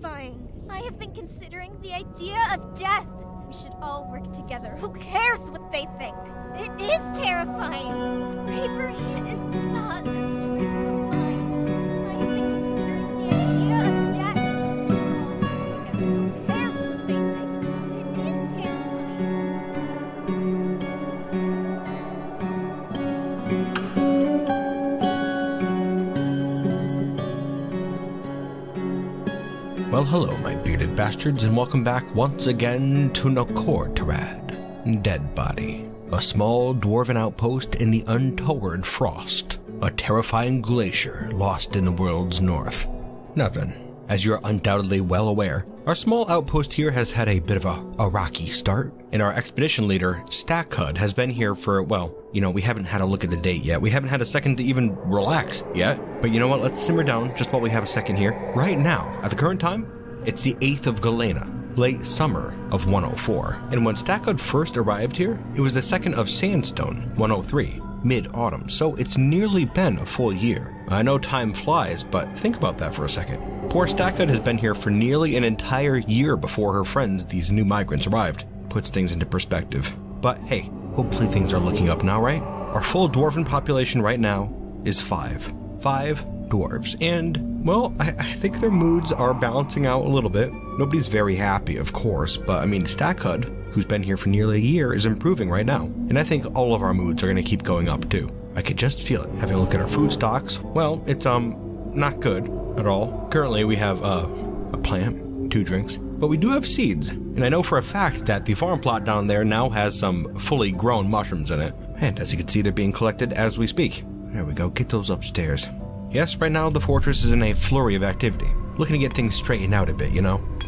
terrifying. I have been considering the idea of death. We should all work together. Who cares what they think? It is terrifying. Bravery is not a strength of mine. I have been considering the idea of death. We should all work together. Who cares what they think? It is terrifying. Well, hello, my bearded bastards, and welcome back once again to Nökortorad, Dead Body, a small dwarven outpost in the untoward frost, a terrifying glacier lost in the world's north. Now then, as you're undoubtedly well aware, our small outpost here has had a bit of a rocky start, and our expedition leader, Stakud, has been here for, well, we haven't had a look at the date yet. We haven't had a second to even relax yet. But you know what? Let's simmer down just while we have a second here. Right now, at the current time, it's the 8th of Galena, late summer of 104. And when Stakud first arrived here, it was the 2nd of Sandstone, 103, mid-autumn. So it's nearly been a full year. I know time flies, but think about that for a second. Poor Stakud has been here for nearly an entire year before her friends, these new migrants, arrived. Puts things into perspective. But hey, hopefully things are looking up now, right? Our full dwarven population right now is 5. 5 dwarves. And, well, I think their moods are balancing out a little bit. Nobody's very happy, of course, but I mean, Stakud, who's been here for nearly a year, is improving right now. And I think all of our moods are going to keep going up too. I could just feel it. Having a look at our food stocks, well, it's, not good at all. Currently, we have, a plant, 2 drinks, but we do have seeds. And I know for a fact that the farm plot down there now has some fully grown mushrooms in it. And as you can see, they're being collected as we speak. There we go, get those upstairs. Yes, right now the fortress is in a flurry of activity. Looking to get things straightened out a bit,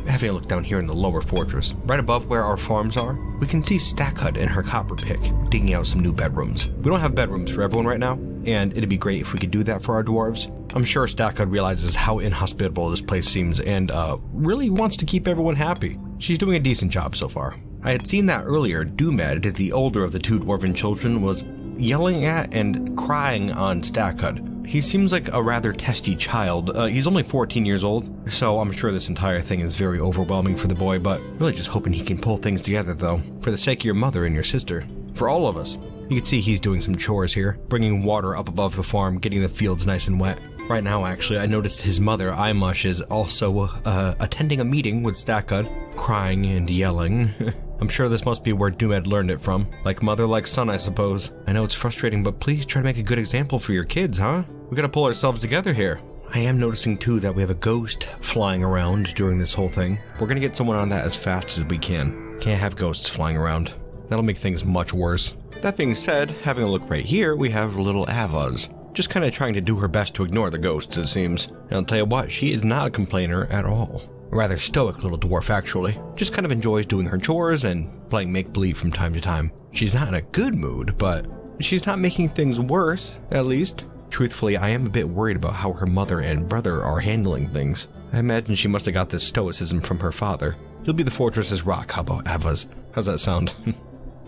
Having a look down here in the lower fortress. Right above where our farms are, we can see Stakud and her copper pick digging out some new bedrooms. We don't have bedrooms for everyone right now, and it'd be great if we could do that for our dwarves. I'm sure Stakud realizes how inhospitable this place seems and really wants to keep everyone happy. She's doing a decent job so far. I had seen that earlier. Dumed, the older of the 2 dwarven children, was yelling at and crying on Stakud. He seems like a rather testy child. He's only 14 years old, so I'm sure this entire thing is very overwhelming for the boy, but really just hoping he can pull things together, though, for the sake of your mother and your sister. For all of us. You can see he's doing some chores here, bringing water up above the farm, getting the fields nice and wet. Right now, actually, I noticed his mother, Imush, is also attending a meeting with Stakud, crying and yelling. I'm sure this must be where Dumed learned it from. Like mother, like son, I suppose. I know it's frustrating, but please try to make a good example for your kids, huh? We gotta pull ourselves together here. I am noticing, too, that we have a ghost flying around during this whole thing. We're gonna get someone on that as fast as we can. Can't have ghosts flying around. That'll make things much worse. That being said, having a look right here, we have little Ava's. Just kind of trying to do her best to ignore the ghosts, it seems. And I'll tell you what, she is not a complainer at all. A rather stoic little dwarf, actually. Just kind of enjoys doing her chores and playing make-believe from time to time. She's not in a good mood, but she's not making things worse, at least. Truthfully, I am a bit worried about how her mother and brother are handling things. I imagine she must have got this stoicism from her father. He'll be the fortress's rock, how about Ava's? How's that sound?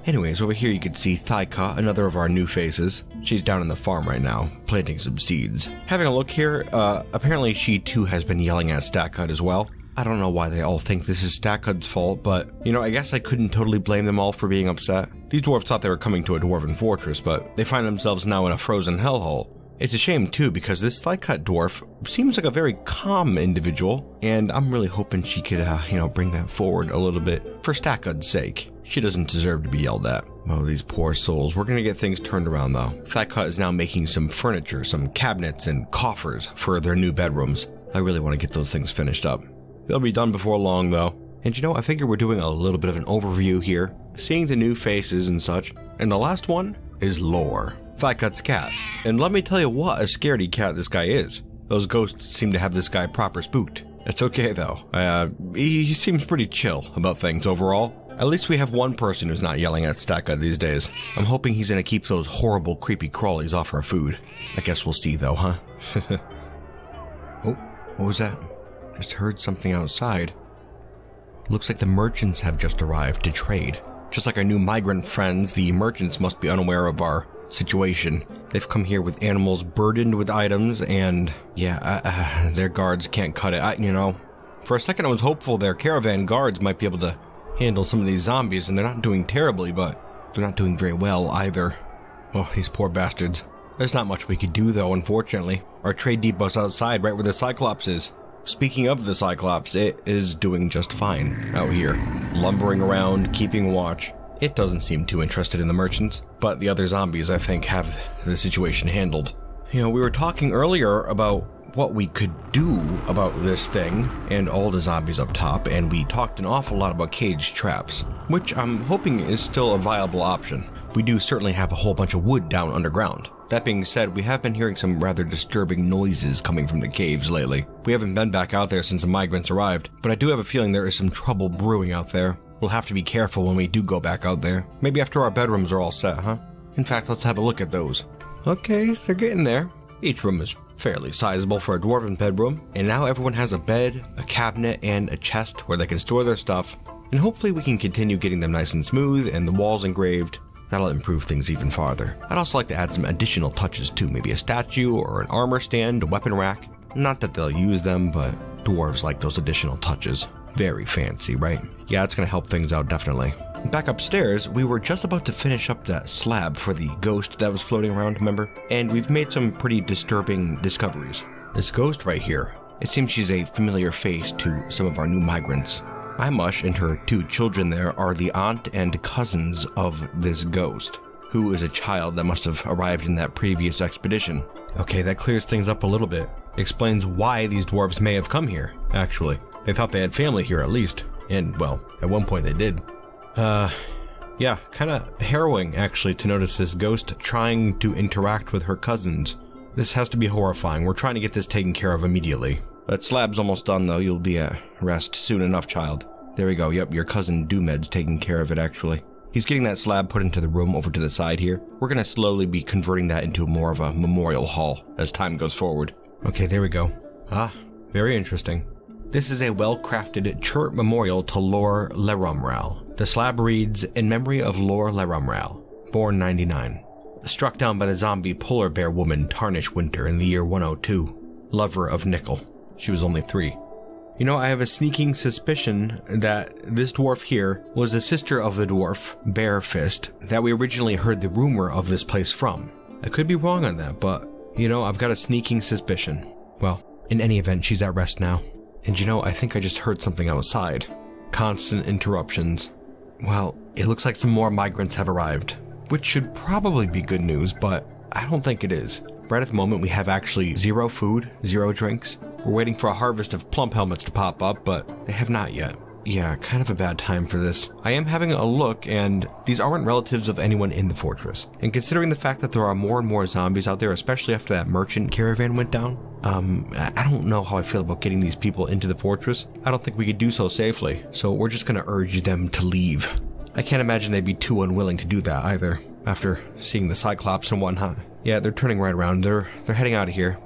Anyways, over here you can see Thaika, another of our new faces. She's down in the farm right now, planting some seeds. Having a look here, apparently she too has been yelling at Stakud as well. I don't know why they all think this is Stakud's fault, but, I guess I couldn't totally blame them all for being upset. These dwarves thought they were coming to a dwarven fortress, but they find themselves now in a frozen hellhole. It's a shame, too, because this Thaika dwarf seems like a very calm individual, and I'm really hoping she could, bring that forward a little bit for Stakud's sake. She doesn't deserve to be yelled at. Oh, these poor souls. We're gonna get things turned around, though. Thaika is now making some furniture, some cabinets and coffers for their new bedrooms. I really want to get those things finished up. They'll be done before long, though. And I figure we're doing a little bit of an overview here, seeing the new faces and such. And the last one is Lore, Thykut's cat. And let me tell you what a scaredy cat this guy is. Those ghosts seem to have this guy proper spooked. It's okay, though. He seems pretty chill about things overall. At least we have one person who's not yelling at Stakud these days. I'm hoping he's gonna keep those horrible creepy crawlies off our food. I guess we'll see, though, huh? Oh, what was that? Just heard something outside. Looks like the merchants have just arrived to trade. Just like our new migrant friends, the merchants must be unaware of our situation. They've come here with animals burdened with items, and yeah, their guards can't cut it. For a second I was hopeful their caravan guards might be able to handle some of these zombies, and they're not doing terribly, but they're not doing very well either. Oh, these poor bastards. There's not much we could do though, unfortunately. Our trade depot's outside, right where the Cyclops is. Speaking of the Cyclops, it is doing just fine out here. Lumbering around, keeping watch. It doesn't seem too interested in the merchants, but the other zombies, I think, have the situation handled. You know, we were talking earlier about what we could do about this thing and all the zombies up top, and we talked an awful lot about cage traps, which I'm hoping is still a viable option. We do certainly have a whole bunch of wood down underground. That being said, we have been hearing some rather disturbing noises coming from the caves lately. We haven't been back out there since the migrants arrived, but I do have a feeling there is some trouble brewing out there. We'll have to be careful when we do go back out there. Maybe after our bedrooms are all set, huh? In fact, let's have a look at those. Okay, they're getting there. Each room is fairly sizable for a dwarven bedroom, and now everyone has a bed, a cabinet, and a chest where they can store their stuff, and hopefully we can continue getting them nice and smooth and the walls engraved. That'll improve things even farther. I'd also like to add some additional touches too, maybe a statue or an armor stand, a weapon rack. Not that they'll use them, but dwarves like those additional touches. Very fancy, right? Yeah, it's gonna help things out definitely. Back upstairs, we were just about to finish up that slab for the ghost that was floating around, remember? And we've made some pretty disturbing discoveries. This ghost right here, it seems she's a familiar face to some of our new migrants. Imush and her 2 children there are the aunt and cousins of this ghost, who is a child that must have arrived in that previous expedition. Okay, that clears things up a little bit. Explains why these dwarves may have come here, actually. They thought they had family here at least, and, well, at one point they did. Yeah, kinda harrowing, actually, to notice this ghost trying to interact with her cousins. This has to be horrifying. We're trying to get this taken care of immediately. That slab's almost done, though. You'll be at rest soon enough, child. There we go. Yep, your cousin Doomed's taking care of it, actually. He's getting that slab put into the room over to the side here. We're gonna slowly be converting that into more of a memorial hall as time goes forward. Okay, there we go. Ah, very interesting. This is a well-crafted chert memorial to Lor Lerumral. The slab reads, "In memory of Lor Lerumral, born 99. Struck down by the zombie polar bear woman Tarnish Winter in the year 102. Lover of Nickel." She was only 3. You know, I have a sneaking suspicion that this dwarf here was the sister of the dwarf, Bearfist, that we originally heard the rumor of this place from. I could be wrong on that, but, you know, I've got a sneaking suspicion. Well, in any event, she's at rest now. And you know, I think I just heard something outside. Constant interruptions. Well, it looks like some more migrants have arrived, which should probably be good news, but I don't think it is. Right at the moment, we have actually 0 food, 0 drinks. We're waiting for a harvest of plump helmets to pop up, but they have not yet. Yeah, kind of a bad time for this. I am having a look, and these aren't relatives of anyone in the fortress. And considering the fact that there are more and more zombies out there, especially after that merchant caravan went down, I don't know how I feel about getting these people into the fortress. I don't think we could do so safely, so we're just gonna urge them to leave. I can't imagine they'd be too unwilling to do that either, after seeing the Cyclops and whatnot. Yeah, they're turning right around. They're heading out of here.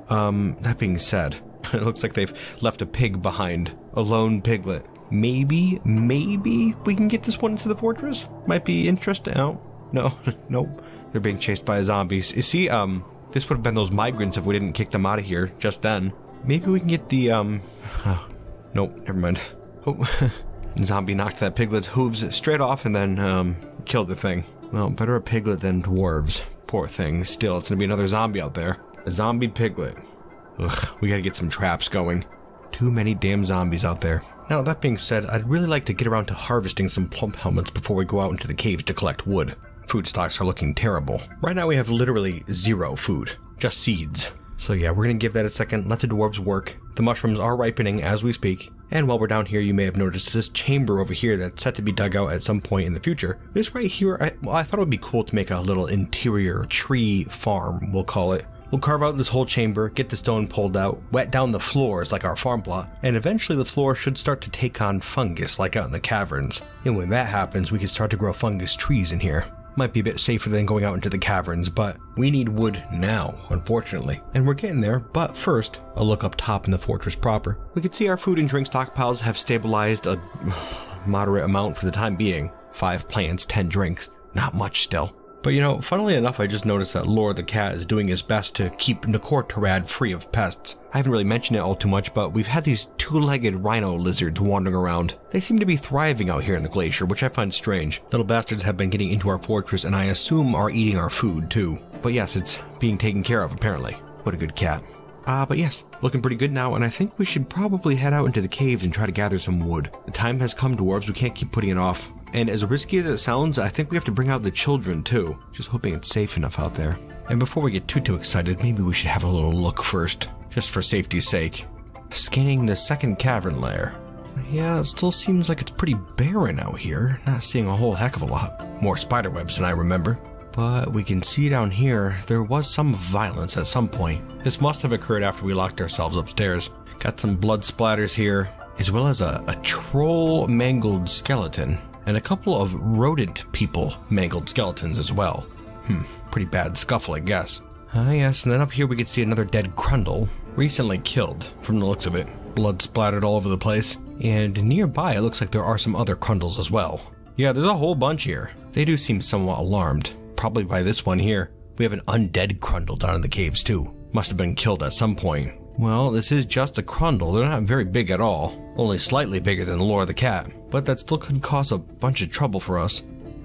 That being said, it looks like they've left a pig behind. A lone piglet. Maybe we can get this one into the fortress? Might be interesting. Oh, no, nope. They're being chased by zombies. You see, this would have been those migrants if we didn't kick them out of here just then. Maybe we can get the, nope, never mind. Oh, zombie knocked that piglet's hooves straight off and then, killed the thing. Well, better a piglet than dwarves. Poor thing. Still, it's gonna be another zombie out there. A zombie piglet. Ugh, we gotta get some traps going. Too many damn zombies out there. Now, that being said, I'd really like to get around to harvesting some plump helmets before we go out into the caves to collect wood. Food stocks are looking terrible. Right now we have literally 0 food. Just seeds. So yeah, we're gonna give that a second, let the dwarves work. The mushrooms are ripening as we speak. And while we're down here, you may have noticed this chamber over here that's set to be dug out at some point in the future. This right here, I thought it would be cool to make a little interior tree farm, we'll call it. We'll carve out this whole chamber, get the stone pulled out, wet down the floors like our farm plot, and eventually the floor should start to take on fungus like out in the caverns. And when that happens, we can start to grow fungus trees in here. Might be a bit safer than going out into the caverns, but we need wood now, unfortunately. And we're getting there, but first, a look up top in the fortress proper. We can see our food and drink stockpiles have stabilized a moderate amount for the time being. 5 plants, 10 drinks. Not much still. But you know, funnily enough, I just noticed that Lore the cat is doing his best to keep Nökortorad free of pests. I haven't really mentioned it all too much, but we've had these two-legged rhino lizards wandering around. They seem to be thriving out here in the glacier, which I find strange. Little bastards have been getting into our fortress, and I assume are eating our food too. But yes, it's being taken care of apparently. What a good cat. But yes, looking pretty good now, and I think we should probably head out into the caves and try to gather some wood. The time has come, dwarves, we can't keep putting it off. And as risky as it sounds, I think we have to bring out the children too. Just hoping it's safe enough out there. And before we get too excited, maybe we should have a little look first, just for safety's sake. Scanning the second cavern lair. Yeah, it still seems like it's pretty barren out here. Not seeing a whole heck of a lot. More spiderwebs than I remember. But we can see down here, there was some violence at some point. This must have occurred after we locked ourselves upstairs. Got some blood splatters here, as well as a troll mangled skeleton, and a couple of rodent people mangled skeletons as well. Pretty bad scuffle, I guess. Yes, and then up here we can see another dead Crundle, recently killed, from the looks of it. Blood splattered all over the place. And nearby, it looks like there are some other Crundles as well. Yeah, there's a whole bunch here. They do seem somewhat alarmed. Probably by this one here. We have an undead Crundle down in the caves too. Must have been killed at some point. Well, this is just a Crundle. They're not very big at all. Only slightly bigger than Lore the cat. But that still could cause a bunch of trouble for us.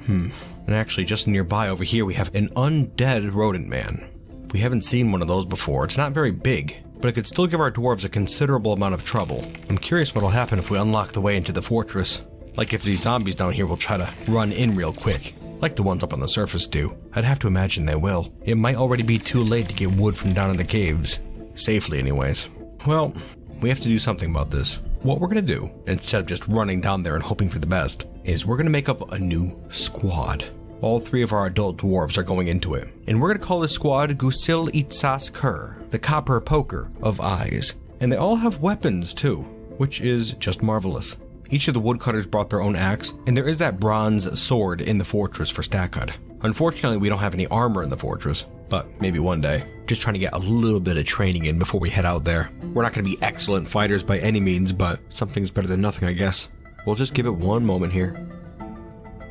And actually just nearby over here we have an undead rodent man. We haven't seen one of those before. It's not very big, but it could still give our dwarves a considerable amount of trouble. I'm curious what'll happen if we unlock the way into the fortress. Like if these zombies down here will try to run in real quick. Like the ones up on the surface do. I'd have to imagine they will. It might already be too late to get wood from down in the caves. Safely anyways. Well, we have to do something about this. What we're gonna do, instead of just running down there and hoping for the best, is we're gonna make up a new squad. All three of our adult dwarves are going into it. And we're gonna call this squad Gusil Itsas Kur, the copper poker of eyes. And they all have weapons too, which is just marvelous. Each of the woodcutters brought their own axe, and there is that bronze sword in the fortress for Stakud. Unfortunately, we don't have any armor in the fortress, but maybe one day. Just trying to get a little bit of training in before we head out there. We're not going to be excellent fighters by any means, but something's better than nothing, I guess. We'll just give it one moment here.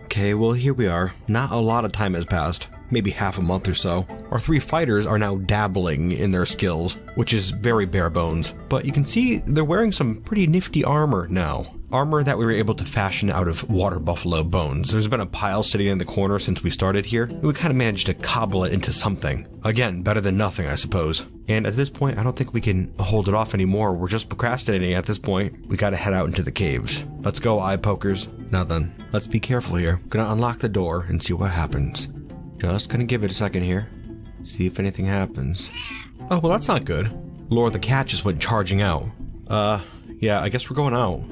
Okay, well here we are. Not a lot of time has passed. Maybe half a month or so. Our three fighters are now dabbling in their skills, which is very bare bones. But you can see they're wearing some pretty nifty armor now. Armor that we were able to fashion out of water buffalo bones. There's been a pile sitting in the corner since we started here, and we kind of managed to cobble it into something. Again, better than nothing, I suppose. And at this point, I don't think we can hold it off anymore. We're just procrastinating at this point. We gotta head out into the caves. Let's go, eye pokers. Now then, let's be careful here. Gonna unlock the door and see what happens. Just gonna give it a second here. See if anything happens. Oh, well that's not good. Lore the cat just went charging out. Yeah, I guess we're going out.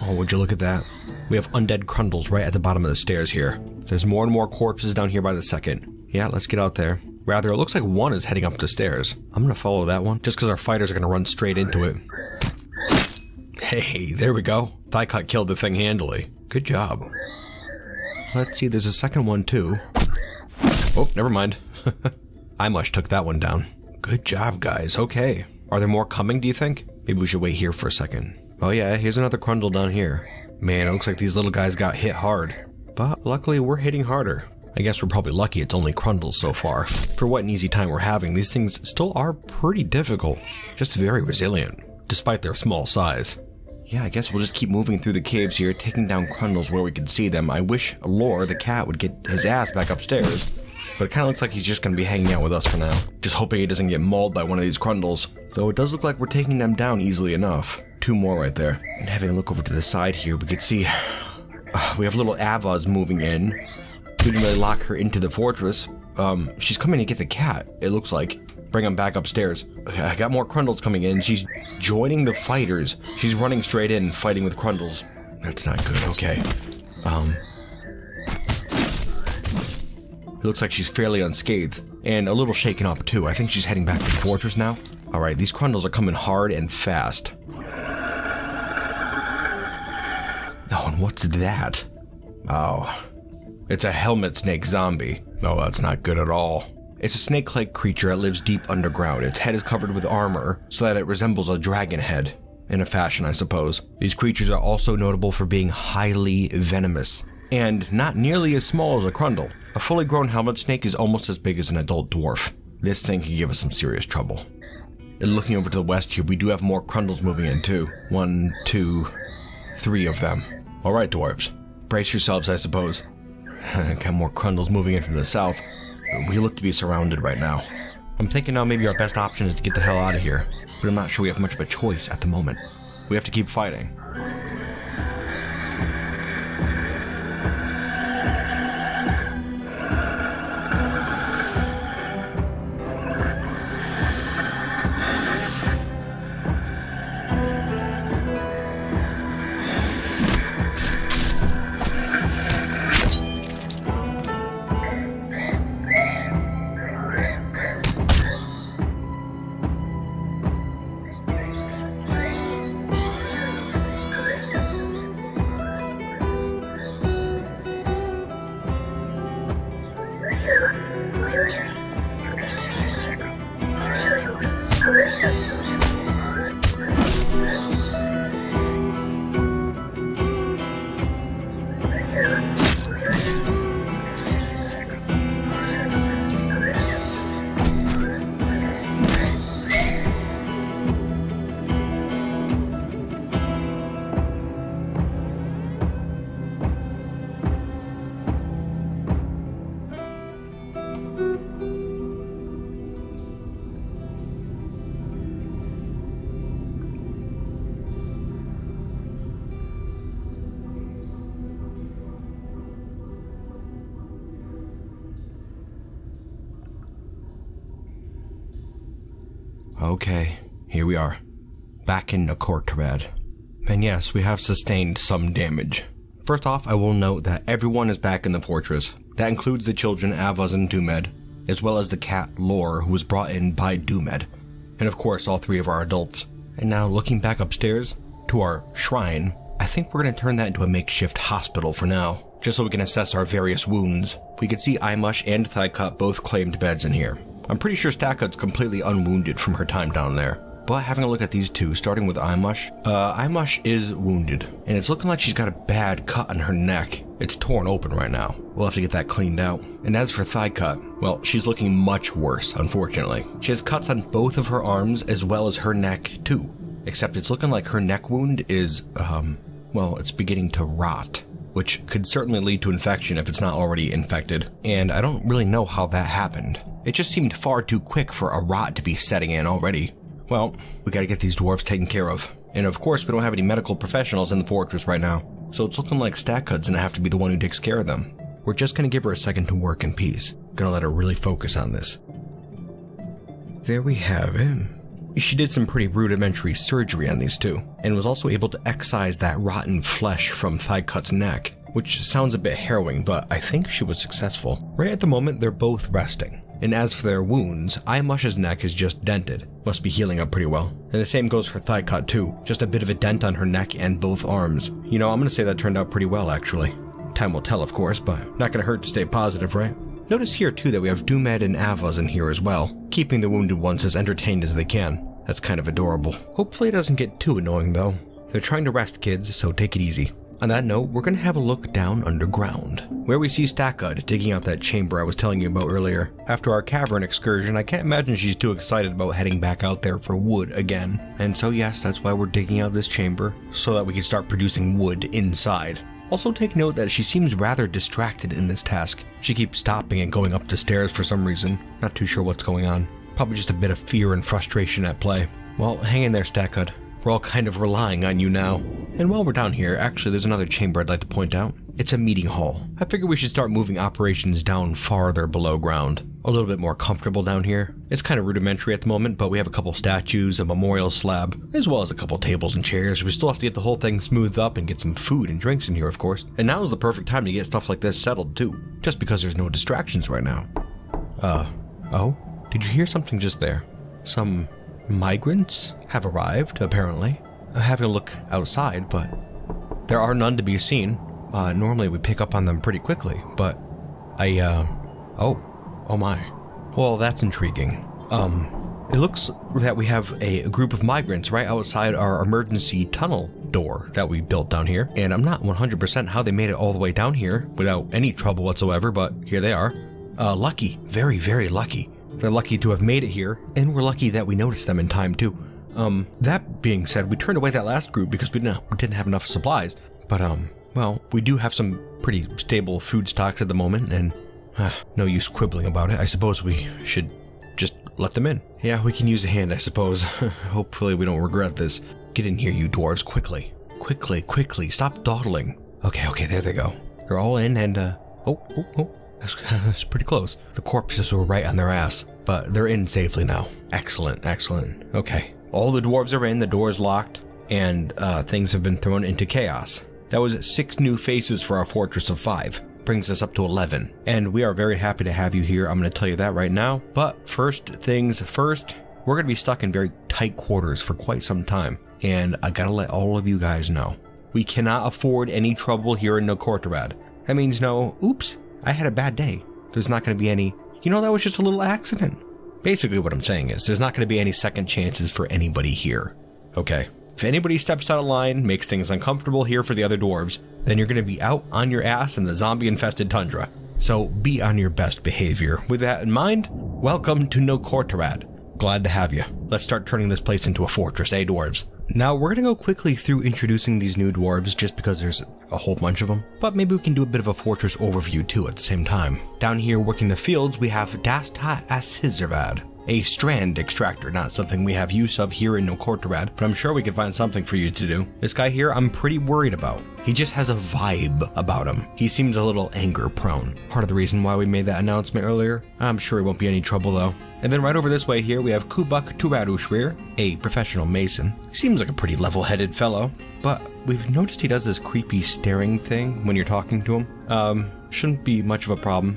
Oh, would you look at that? We have undead Crundles right at the bottom of the stairs here. There's more and more corpses down here by the second. Yeah, let's get out there. Rather, it looks like one is heading up the stairs. I'm gonna follow that one, just because our fighters are gonna run straight into it. Hey, there we go. Thigh cut killed the thing handily. Good job. Let's see, there's a second one too. Oh, never mind. I much took that one down. Good job, guys. Okay. Are there more coming, do you think? Maybe we should wait here for a second. Oh yeah, here's another Crundle down here. Man, it looks like these little guys got hit hard. But luckily, we're hitting harder. I guess we're probably lucky it's only Crundles so far. For what an easy time we're having, these things still are pretty difficult. Just very resilient, despite their small size. Yeah, I guess we'll just keep moving through the caves here, taking down Crundles where we can see them. I wish Lore, the cat, would get his ass back upstairs. But it kind of looks like he's just going to be hanging out with us for now. Just hoping he doesn't get mauled by one of these Crundles. Though it does look like we're taking them down easily enough. Two more right there. And having a look over to the side here, we could see we have little Avas moving in. We didn't really lock her into the fortress. She's coming to get the cat, it looks like. Bring him back upstairs. I got more Crundles coming in. She's joining the fighters. She's running straight in, fighting with Crundles. That's not good. Okay. It looks like she's fairly unscathed. And a little shaken up, too. I think she's heading back to the fortress now. Alright, these Crundles are coming hard and fast. Oh, and what's that? Oh. It's a helmet snake zombie. Oh, that's not good at all. It's a snake-like creature that lives deep underground. Its head is covered with armor, so that it resembles a dragon head. In a fashion, I suppose. These creatures are also notable for being highly venomous. and not nearly as small as a Crundle. A fully grown helmet snake is almost as big as an adult dwarf. This thing could give us some serious trouble. And looking over to the west here, we do have more Crundles moving in too. 1, 2, 3 of them. Alright, dwarves. Brace yourselves, I suppose. Got more Crundles moving in from the south. We look to be surrounded right now. I'm thinking now maybe our best option is to get the hell out of here, but I'm not sure we have much of a choice at the moment. We have to keep fighting. Okay, here we are, back in Nökortorad. And yes, we have sustained some damage. First off, I will note that everyone is back in the fortress. That includes the children Avaz and Dumed, as well as the cat Lore, who was brought in by Dumed, and of course all 3 of our adults. And now looking back upstairs to our shrine, I think we're going to turn that into a makeshift hospital for now, just so we can assess our various wounds. We can see Imush and Thighcut both claimed beds in here. I'm pretty sure Stakud's completely unwounded from her time down there. But having a look at these two, starting with Imush, Imush is wounded, and it's looking like she's got a bad cut on her neck. It's torn open right now. We'll have to get that cleaned out. And as for Thighcut, well, she's looking much worse, unfortunately. She has cuts on both of her arms as well as her neck, too. Except it's looking like her neck wound is, well, it's beginning to rot, which could certainly lead to infection if it's not already infected. And I don't really know how that happened. It just seemed far too quick for a rot to be setting in already. Well, we gotta get these dwarves taken care of. And of course, we don't have any medical professionals in the fortress right now. So it's looking like Stakud's gonna have to be the one who takes care of them. We're just gonna give her a second to work in peace. Gonna let her really focus on this. There we have him. She did some pretty rudimentary surgery on these two, and was also able to excise that rotten flesh from Thighcut's neck, which sounds a bit harrowing, but I think she was successful. Right at the moment, they're both resting. And as for their wounds, Imush's neck is just dented. Must be healing up pretty well. And the same goes for Thighcut too. Just a bit of a dent on her neck and both arms. You know, I'm gonna say that turned out pretty well, actually. Time will tell, of course, but not gonna hurt to stay positive, right? Notice here too that we have Dumed and Avaz in here as well, keeping the wounded ones as entertained as they can. That's kind of adorable. Hopefully it doesn't get too annoying though. They're trying to rest, kids, so take it easy. On that note, we're going to have a look down underground, where we see Stakud digging out that chamber I was telling you about earlier. After our cavern excursion, I can't imagine she's too excited about heading back out there for wood again. And so yes, that's why we're digging out this chamber, so that we can start producing wood inside. Also take note that she seems rather distracted in this task. She keeps stopping and going up the stairs for some reason. Not too sure what's going on. Probably just a bit of fear and frustration at play. Well, hang in there, Stakud. We're all kind of relying on you now. And while we're down here, actually there's another chamber I'd like to point out. It's a meeting hall. I figure we should start moving operations down farther below ground. A little bit more comfortable down here. It's kind of rudimentary at the moment, but we have a couple statues, a memorial slab, as well as a couple tables and chairs. We still have to get the whole thing smoothed up and get some food and drinks in here, of course. And now is the perfect time to get stuff like this settled too, just because there's no distractions right now. Oh? Did you hear something just there? Some migrants have arrived, apparently. I'm having a look outside, but there are none to be seen. Normally we pick up on them pretty quickly, but oh my. Well, that's intriguing. it looks that we have a group of migrants right outside our emergency tunnel door that we built down here. And I'm not 100% how they made it all the way down here without any trouble whatsoever, but here they are. Lucky. Very, very lucky. They're lucky to have made it here, and we're lucky that we noticed them in time too. That being said, we turned away that last group because we didn't have enough supplies. But, well, we do have some pretty stable food stocks at the moment, and no use quibbling about it. I suppose we should just let them in. Yeah, we can use a hand, I suppose. Hopefully we don't regret this. Get in here, you dwarves, quickly. Quickly, stop dawdling. Okay, there they go. They're all in, and, oh. That's pretty close. The corpses were right on their ass, but they're in safely now. Excellent. Okay. All the dwarves are in, the door's locked, and things have been thrown into chaos. That was 6 new faces for our fortress of 5. Brings us up to 11. And we are very happy to have you here. I'm going to tell you that right now. But first things first, we're going to be stuck in very tight quarters for quite some time. And I got to let all of you guys know, we cannot afford any trouble here in Nökortorad. That means no, oops, I had a bad day. There's not going to be any, that was just a little accident. Basically what I'm saying is there's not going to be any second chances for anybody here. Okay? If anybody steps out of line, makes things uncomfortable here for the other dwarves, then you're going to be out on your ass in the zombie-infested tundra. So be on your best behavior. With that in mind, welcome to Nökortorad. Glad to have you. Let's start turning this place into a fortress, eh, dwarves? Now, we're going to go quickly through introducing these new dwarves just because there's a whole bunch of them, but maybe we can do a bit of a fortress overview too at the same time. Down here working the fields, we have Dasta Asizervad, a strand extractor, not something we have use of here in Nökortorad, but I'm sure we can find something for you to do. This guy here, I'm pretty worried about. He just has a vibe about him. He seems a little anger prone. Part of the reason why we made that announcement earlier. I'm sure it won't be any trouble though. And then right over this way here, we have Kubak Turarushwir, a professional mason. He seems like a pretty level-headed fellow, but we've noticed he does this creepy staring thing when you're talking to him. Shouldn't be much of a problem,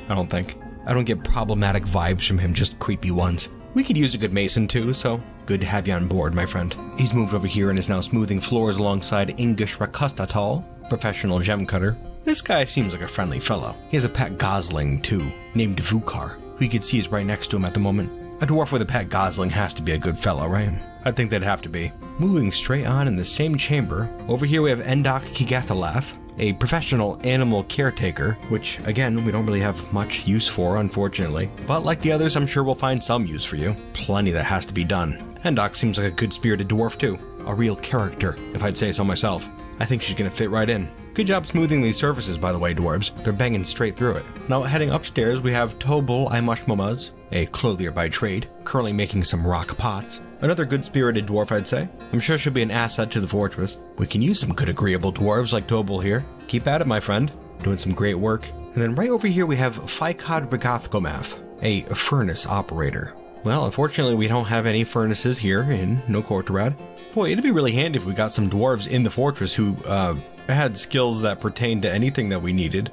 I don't think. I don't get problematic vibes from him, just creepy ones. We could use a good mason too, so good to have you on board, my friend. He's moved over here and is now smoothing floors alongside Ingish Rakastatal, professional gem cutter. This guy seems like a friendly fellow. He has a pet gosling too, named Vukar, who you can see is right next to him at the moment. A dwarf with a pet gosling has to be a good fellow, right? I think they'd have to be. Moving straight on in the same chamber, over here we have Endok Kigathalath, a professional animal caretaker, which, again, we don't really have much use for, unfortunately. But like the others, I'm sure we'll find some use for you. Plenty that has to be done. Endok seems like a good-spirited dwarf, too. A real character, if I'd say so myself. I think she's gonna fit right in. Good job smoothing these surfaces, by the way, dwarves. They're banging straight through it. Now, heading upstairs, we have Tobul Aimushmumaz, a clothier by trade, currently making some rock pots. Another good-spirited dwarf, I'd say. I'm sure she'll be an asset to the fortress. We can use some good agreeable dwarves like Tobul here. Keep at it, my friend. Doing some great work. And then right over here we have Fikad Rigathgomath, a furnace operator. Well, unfortunately we don't have any furnaces here in Nökortorad. Boy, it'd be really handy if we got some dwarves in the fortress who, had skills that pertained to anything that we needed.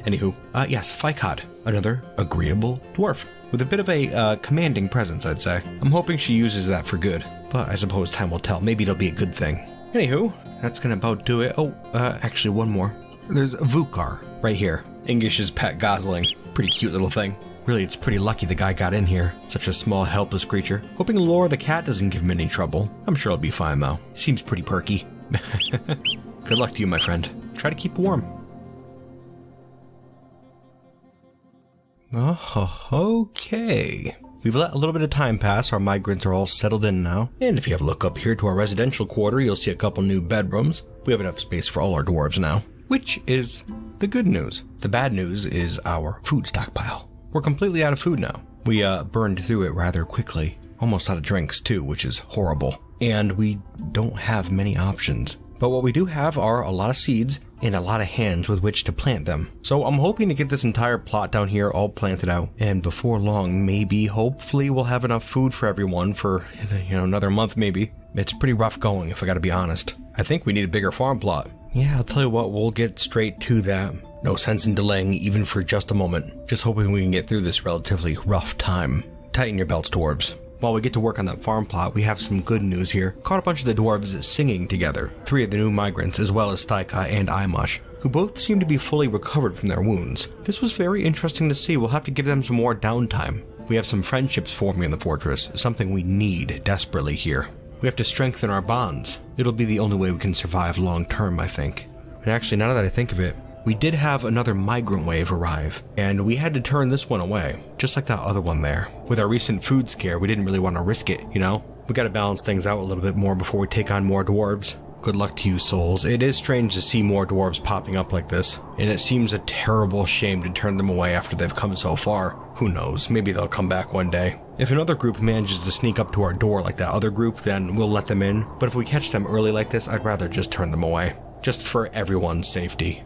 Anywho, yes, Fikad, another agreeable dwarf. With a bit of a commanding presence, I'd say. I'm hoping she uses that for good, but I suppose time will tell. Maybe it'll be a good thing. Anywho, that's gonna about do it. Oh, actually one more. There's Vukar, right here. Ingish's pet gosling. Pretty cute little thing. Really, it's pretty lucky the guy got in here. Such a small, helpless creature. Hoping Laura the cat doesn't give him any trouble. I'm sure he'll be fine, though. Seems pretty perky. Good luck to you, my friend. Try to keep warm. Oh, okay. We've let a little bit of time pass. Our migrants are all settled in now. And if you have a look up here to our residential quarter, you'll see a couple new bedrooms. We have enough space for all our dwarves now, which is the good news. The bad news is our food stockpile. We're completely out of food now. We burned through it rather quickly. Almost out of drinks too, which is horrible. And we don't have many options. But what we do have are a lot of seeds and a lot of hands with which to plant them. So I'm hoping to get this entire plot down here all planted out. And before long, maybe, hopefully, we'll have enough food for everyone for, another month maybe. It's pretty rough going, if I gotta be honest. I think we need a bigger farm plot. Yeah, I'll tell you what, we'll get straight to that. No sense in delaying even for just a moment. Just hoping we can get through this relatively rough time. Tighten your belts, dwarves. While we get to work on that farm plot, we have some good news here. Caught a bunch of the dwarves singing together. 3 of the new migrants, as well as Thaika and Aimush, who both seem to be fully recovered from their wounds. This was very interesting to see. We'll have to give them some more downtime. We have some friendships forming in the fortress, something we need desperately here. We have to strengthen our bonds. It'll be the only way we can survive long term, I think. And actually, now that I think of it, we did have another migrant wave arrive, and we had to turn this one away, just like that other one there. With our recent food scare, we didn't really want to risk it, you know? We gotta balance things out a little bit more before we take on more dwarves. Good luck to you, souls. It is strange to see more dwarves popping up like this, and it seems a terrible shame to turn them away after they've come so far. Who knows, maybe they'll come back one day. If another group manages to sneak up to our door like that other group, then we'll let them in, but if we catch them early like this, I'd rather just turn them away. Just for everyone's safety.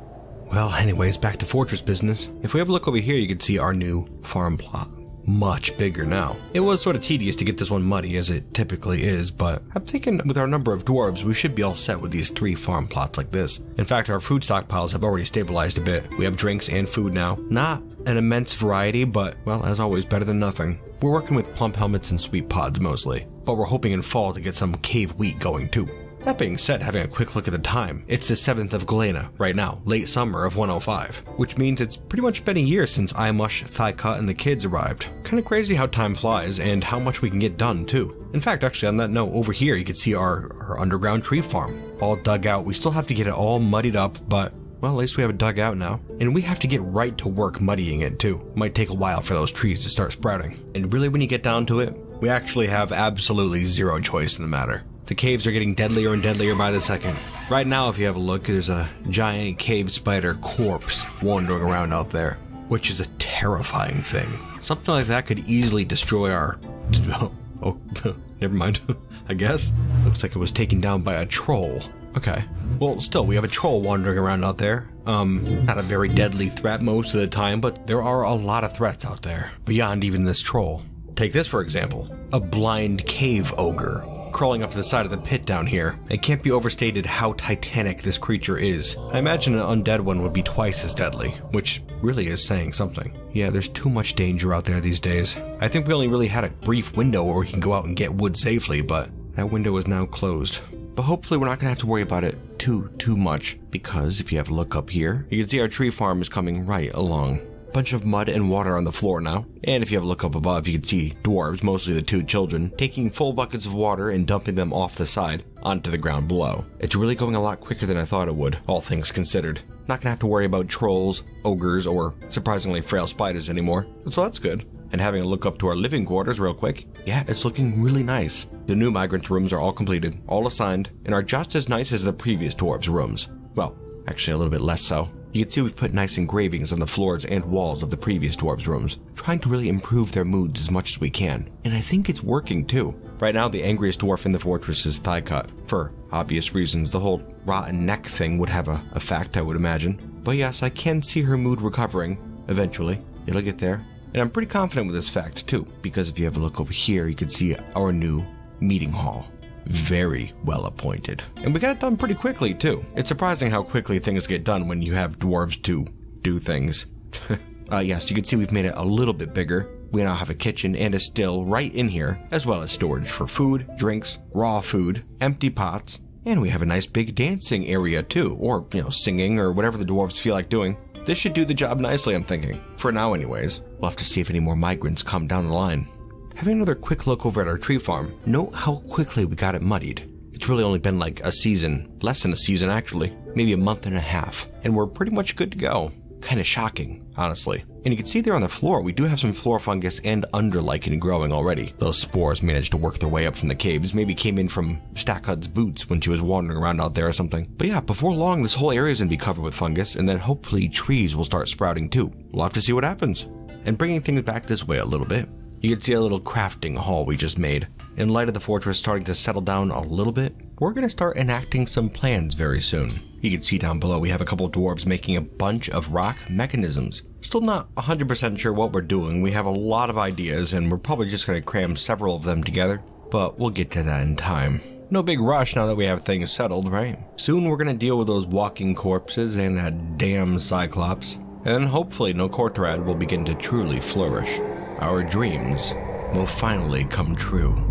Well, anyways, back to fortress business. If we have a look over here, you can see our new farm plot. Much bigger now. It was sort of tedious to get this one muddy, as it typically is, but I'm thinking with our number of dwarves, we should be all set with these 3 farm plots like this. In fact, our food stockpiles have already stabilized a bit. We have drinks and food now. Not an immense variety, but, well, as always, better than nothing. We're working with plump helmets and sweet pods mostly, but we're hoping in fall to get some cave wheat going too. That being said, having a quick look at the time, it's the 7th of Glacier right now, late summer of 105, which means it's pretty much been a year since Mush, Thigh Cut, and the kids arrived. Kinda crazy how time flies and how much we can get done too. In fact, actually on that note, over here you can see our underground tree farm, all dug out. We still have to get it all muddied up, but well, at least we have it dug out now. And we have to get right to work muddying it too. Might take a while for those trees to start sprouting. And really when you get down to it, we actually have absolutely zero choice in the matter. The caves are getting deadlier and deadlier by the second. Right now, if you have a look, there's a giant cave spider corpse wandering around out there, which is a terrifying thing. Something like that could easily destroy our... Oh, never mind, I guess. Looks like it was taken down by a troll. Okay. Well, still, we have a troll wandering around out there. Not a very deadly threat most of the time, but there are a lot of threats out there, beyond even this troll. Take this, for example. A blind cave ogre. Crawling up the side of the pit down here. It can't be overstated how titanic this creature is. I imagine an undead one would be twice as deadly, which really is saying something. Yeah, there's too much danger out there these days. I think we only really had a brief window where we can go out and get wood safely, but that window is now closed. But hopefully we're not gonna have to worry about it too much, because if you have a look up here, you can see our tree farm is coming right along. Bunch of mud and water on the floor now, and if you have a look up above, you can see dwarves, mostly the 2 children, taking full buckets of water and dumping them off the side onto the ground below. It's really going a lot quicker than I thought it would, all things considered. Not gonna have to worry about trolls, ogres, or surprisingly frail spiders anymore, so that's good. And having a look up to our living quarters real quick, yeah, it's looking really nice. The new migrants' rooms are all completed, all assigned, and are just as nice as the previous dwarves' rooms. Well, actually a little bit less so. You can see we've put nice engravings on the floors and walls of the previous dwarves' rooms, trying to really improve their moods as much as we can. And I think it's working too. Right now, the angriest dwarf in the fortress is Thigh Cut. For obvious reasons, the whole rotten neck thing would have a effect, I would imagine. But yes, I can see her mood recovering. Eventually. It'll get there. And I'm pretty confident with this fact too, because if you have a look over here, you can see our new meeting hall. Very well appointed. And we got it done pretty quickly too. It's surprising how quickly things get done when you have dwarves to do things. Yes, you can see we've made it a little bit bigger. We now have a kitchen and a still right in here, as well as storage for food, drinks, raw food, empty pots, and we have a nice big dancing area too, or, singing or whatever the dwarves feel like doing. This should do the job nicely, I'm thinking. For now anyways. We'll have to see if any more migrants come down the line. Having another quick look over at our tree farm, note how quickly we got it muddied. It's really only been like a season, less than a season actually, maybe a month and a half, and we're pretty much good to go. Kinda shocking, honestly. And you can see there on the floor, we do have some floor fungus and underlichen growing already. Those spores managed to work their way up from the caves, maybe came in from Stakud's boots when she was wandering around out there or something. But yeah, before long, this whole area is going to be covered with fungus, and then hopefully trees will start sprouting too. We'll have to see what happens. And bringing things back this way a little bit, you can see a little crafting hall we just made. In light of the fortress starting to settle down a little bit, we're going to start enacting some plans very soon. You can see down below we have a couple dwarves making a bunch of rock mechanisms. Still not 100% sure what we're doing. We have a lot of ideas and we're probably just going to cram several of them together, but we'll get to that in time. No big rush now that we have things settled, right? Soon we're going to deal with those walking corpses and that damn cyclops, and then hopefully Nökortorad will begin to truly flourish. Our dreams will finally come true.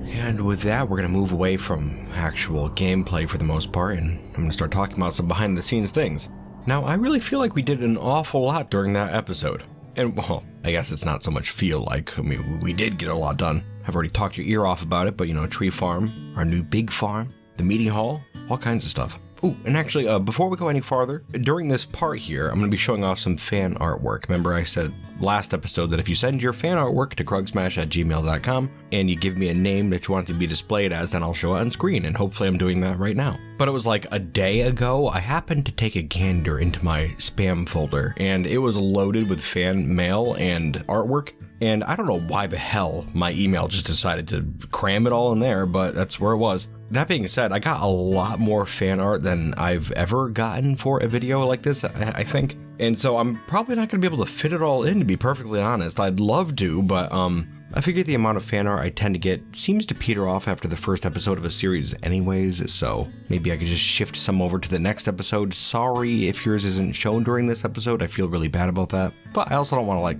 And with that, we're going to move away from actual gameplay for the most part, and I'm going to start talking about some behind-the-scenes things. Now, I really feel like we did an awful lot during that episode. And, well, I guess it's not so much feel like. I mean, we did get a lot done. I've already talked your ear off about it, but, tree farm, our new big farm, the meeting hall, all kinds of stuff. Ooh, and actually, before we go any farther, during this part here, I'm going to be showing off some fan artwork. Remember I said last episode that if you send your fan artwork to kruggsmash@gmail.com and you give me a name that you want it to be displayed as, then I'll show it on screen, and hopefully I'm doing that right now. But it was like a day ago, I happened to take a gander into my spam folder, and it was loaded with fan mail and artwork. And I don't know why the hell my email just decided to cram it all in there, but that's where it was. That being said, I got a lot more fan art than I've ever gotten for a video like this, I think. And so I'm probably not going to be able to fit it all in, to be perfectly honest. I'd love to, but I figure the amount of fan art I tend to get seems to peter off after the first episode of a series anyways, so maybe I could just shift some over to the next episode. Sorry if yours isn't shown during this episode. I feel really bad about that. But I also don't want to,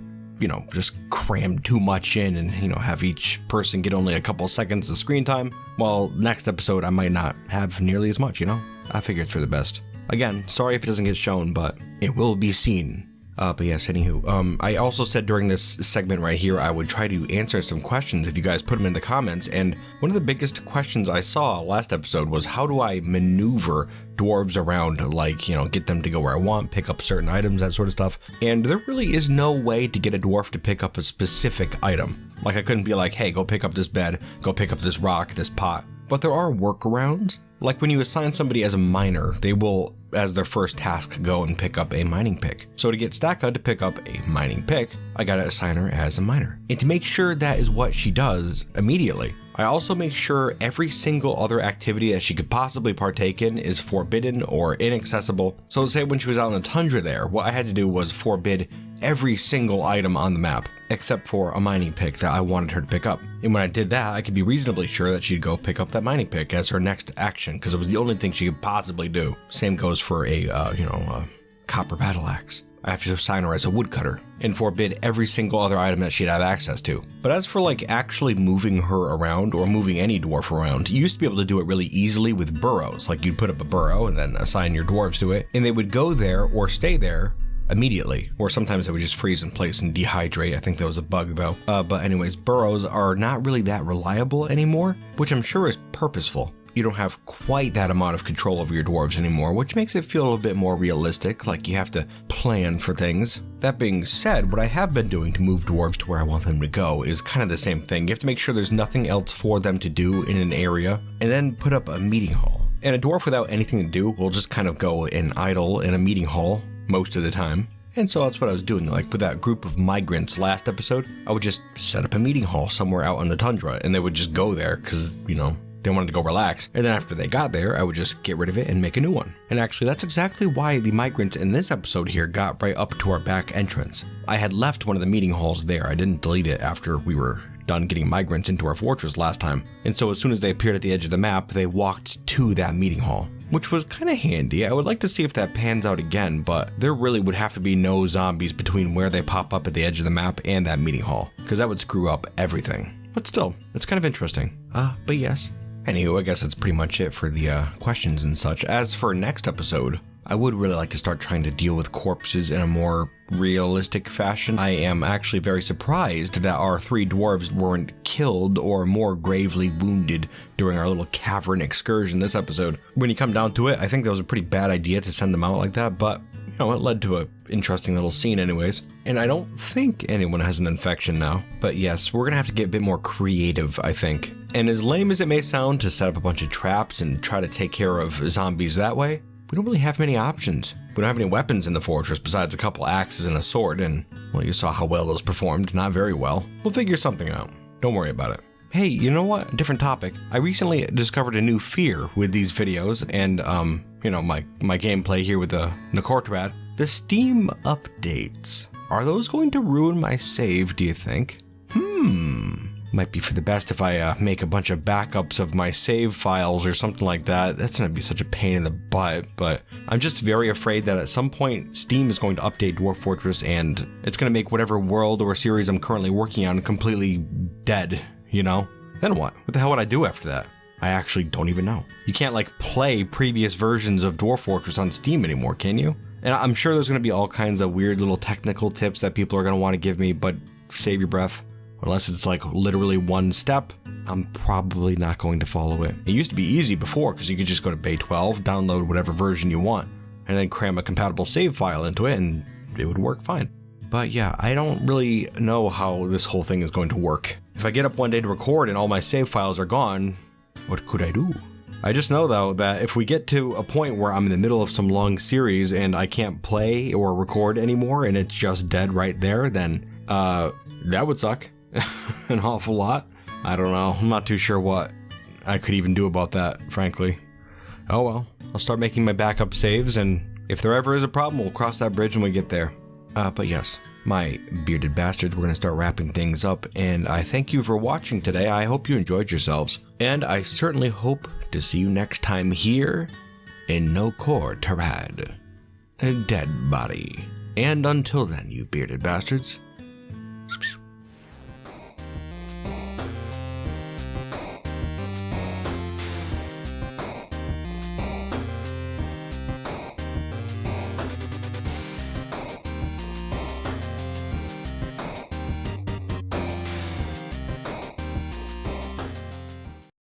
just cram too much in and, have each person get only a couple seconds of screen time. While next episode, I might not have nearly as much, I figure it's for the best. Again, sorry if it doesn't get shown, but it will be seen. But yes, anywho, I also said during this segment right here, I would try to answer some questions if you guys put them in the comments. And one of the biggest questions I saw last episode was, how do I maneuver dwarves around, get them to go where I want, pick up certain items, that sort of stuff. And there really is no way to get a dwarf to pick up a specific item. I couldn't be like, hey, go pick up this bed, go pick up this rock, this pot. But there are workarounds. Like when you assign somebody as a miner, they will, as their first task, go and pick up a mining pick. So to get Stakud to pick up a mining pick, I gotta assign her as a miner. And to make sure that is what she does immediately, I also make sure every single other activity that she could possibly partake in is forbidden or inaccessible. So say when she was out in the tundra there, what I had to do was forbid every single item on the map, except for a mining pick that I wanted her to pick up. And when I did that, I could be reasonably sure that she'd go pick up that mining pick as her next action, because it was the only thing she could possibly do. Same goes for a copper battle axe. I have to assign her as a woodcutter and forbid every single other item that she'd have access to. But as for actually moving her around or moving any dwarf around, you used to be able to do it really easily with burrows. You'd put up a burrow and then assign your dwarves to it, and they would go there or stay there immediately, or sometimes they would just freeze in place and dehydrate. I think that was a bug though. But anyways, burrows are not really that reliable anymore, which I'm sure is purposeful. You don't have quite that amount of control over your dwarves anymore, which makes it feel a little bit more realistic, like you have to plan for things. That being said, what I have been doing to move dwarves to where I want them to go is kind of the same thing. You have to make sure there's nothing else for them to do in an area, and then put up a meeting hall. And a dwarf without anything to do will just kind of go and idle in a meeting hall most of the time. And so that's what I was doing. With that group of migrants last episode, I would just set up a meeting hall somewhere out in the tundra, and they would just go there because, they wanted to go relax. And then after they got there, I would just get rid of it and make a new one. And actually, that's exactly why the migrants in this episode here got right up to our back entrance. I had left one of the meeting halls there. I didn't delete it after we were done getting migrants into our fortress last time. And so as soon as they appeared at the edge of the map, they walked to that meeting hall, which was kind of handy. I would like to see if that pans out again, but there really would have to be no zombies between where they pop up at the edge of the map and that meeting hall, because that would screw up everything. But still, it's kind of interesting. But yes. Anywho, I guess that's pretty much it for the questions and such. As for next episode, I would really like to start trying to deal with corpses in a more realistic fashion. I am actually very surprised that our 3 dwarves weren't killed or more gravely wounded during our little cavern excursion this episode. When you come down to it, I think that was a pretty bad idea to send them out like that, but it led to an interesting little scene anyways. And I don't think anyone has an infection now. But yes, we're gonna have to get a bit more creative, I think. And as lame as it may sound to set up a bunch of traps and try to take care of zombies that way, we don't really have many options. We don't have any weapons in the fortress besides a couple axes and a sword, and, well, you saw how well those performed. Not very well. We'll figure something out. Don't worry about it. Hey, you know what? Different topic. I recently discovered a new fear with these videos and, my gameplay here with the Nökortorad. The Steam updates. Are those going to ruin my save, do you think? Might be for the best if I make a bunch of backups of my save files or something like that. That's going to be such a pain in the butt, but I'm just very afraid that at some point Steam is going to update Dwarf Fortress and it's going to make whatever world or series I'm currently working on completely dead, Then what? What the hell would I do after that? I actually don't even know. You can't play previous versions of Dwarf Fortress on Steam anymore, can you? And I'm sure there's going to be all kinds of weird little technical tips that people are going to want to give me, but save your breath. Unless it's like literally one step, I'm probably not going to follow it. It used to be easy before because you could just go to Bay 12, download whatever version you want, and then cram a compatible save file into it and it would work fine. But yeah, I don't really know how this whole thing is going to work. If I get up one day to record and all my save files are gone, what could I do? I just know though that if we get to a point where I'm in the middle of some long series and I can't play or record anymore and it's just dead right there, then that would suck an awful lot. I don't know. I'm not too sure what I could even do about that, frankly. Oh well, I'll start making my backup saves, and if there ever is a problem, we'll cross that bridge when we get there. But yes, my bearded bastards, we're going to start wrapping things up, and I thank you for watching today. I hope you enjoyed yourselves, and I certainly hope to see you next time here in Nökortorad, a dead body. And until then, you bearded bastards,